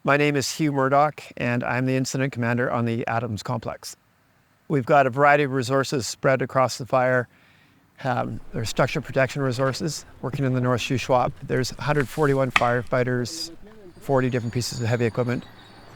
My name is Hugh Murdoch, and I'm the incident commander on the Adams Complex. We've got a variety of resources spread across the fire. There's structure protection resources working in the North Shuswap. There's 141 firefighters, 40 different pieces of heavy equipment,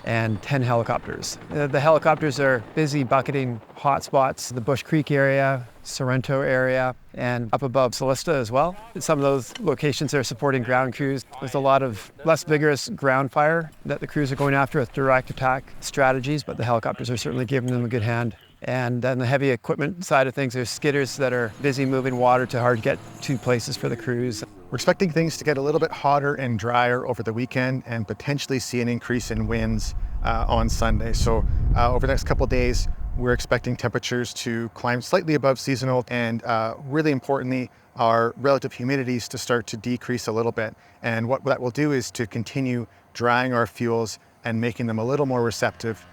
and 10 helicopters. The helicopters are busy bucketing hot spots, the Bush Creek area, Sorrento area, and up above Celesta as well. Some of those locations are supporting ground crews. There's a lot of less vigorous ground fire that the crews are going after with direct attack strategies, but the helicopters are certainly giving them a good hand. And then the heavy equipment side of things, there's skidders that are busy moving water to hard get to places for the crews. We're expecting things to get a little bit hotter and drier over the weekend and potentially see an increase in winds on Sunday. So over the next couple of days, we're expecting temperatures to climb slightly above seasonal, and really importantly, our relative humidities to start to decrease a little bit. And what that will do is to continue drying our fuels and making them a little more receptive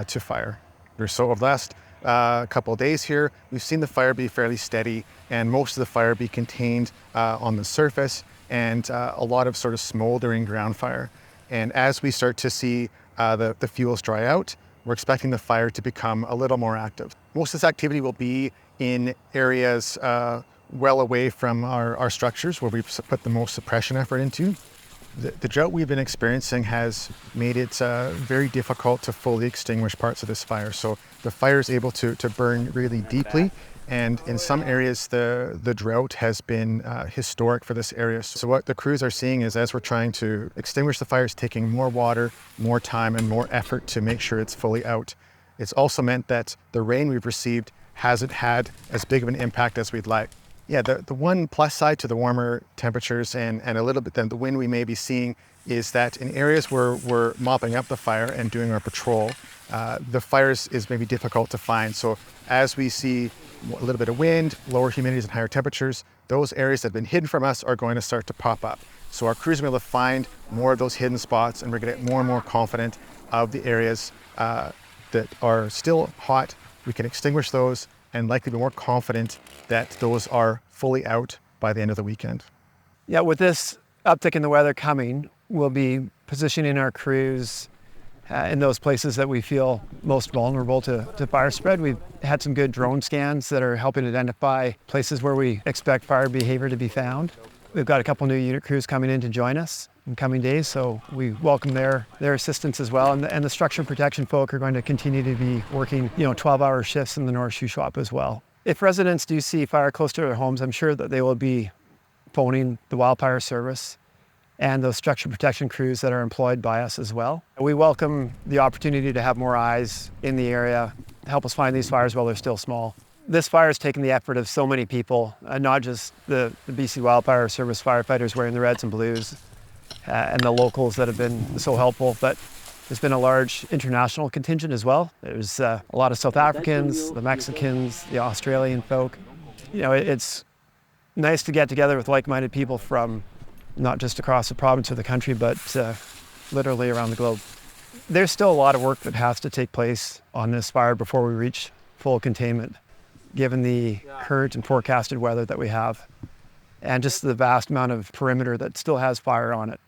to fire. So over the last couple of days here, we've seen the fire be fairly steady and most of the fire be contained on the surface and a lot of sort of smoldering ground fire. And as we start to see the fuels dry out, we're expecting the fire to become a little more active. Most of this activity will be in areas well away from our structures where we've put the most suppression effort into. The drought we've been experiencing has made it very difficult to fully extinguish parts of this fire. So the fire is able to burn really deeply. And in some areas, the drought has been historic for this area. So what the crews are seeing is as we're trying to extinguish the fire, it's taking more water, more time, and more effort to make sure it's fully out. It's also meant that the rain we've received hasn't had as big of an impact as we'd like. Yeah, the one plus side to the warmer temperatures and a little bit then the wind we may be seeing is that in areas where we're mopping up the fire and doing our patrol, the fire is maybe difficult to find. So as we see a little bit of wind, lower humidities and higher temperatures, those areas that have been hidden from us are going to start to pop up. So our crews will be able to find more of those hidden spots, and we're going to get more and more confident of the areas that are still hot. We can extinguish those and likely be more confident that those are fully out by the end of the weekend. Yeah, with this uptick in the weather coming, we'll be positioning our crews in those places that we feel most vulnerable to fire spread. We've had some good drone scans that are helping identify places where we expect fire behavior to be found. We've got a couple new unit crews coming in to join us in coming days, so we welcome their assistance as well. And the structure protection folk are going to continue to be working 12-hour shifts in the North Shuswap as well. If residents do see fire close to their homes, I'm sure that they will be phoning the Wildfire Service and those structure protection crews that are employed by us as well. We welcome the opportunity to have more eyes in the area to help us find these fires while they're still small. This fire has taken the effort of so many people, not just the BC Wildfire Service firefighters wearing the reds and blues and the locals that have been so helpful, but there's been a large international contingent as well. There's a lot of South Africans, the Mexicans, the Australian folk. It's nice to get together with like-minded people from not just across the province or the country, but literally around the globe. There's still a lot of work that has to take place on this fire before we reach full containment, given the current and forecasted weather that we have, and just the vast amount of perimeter that still has fire on it.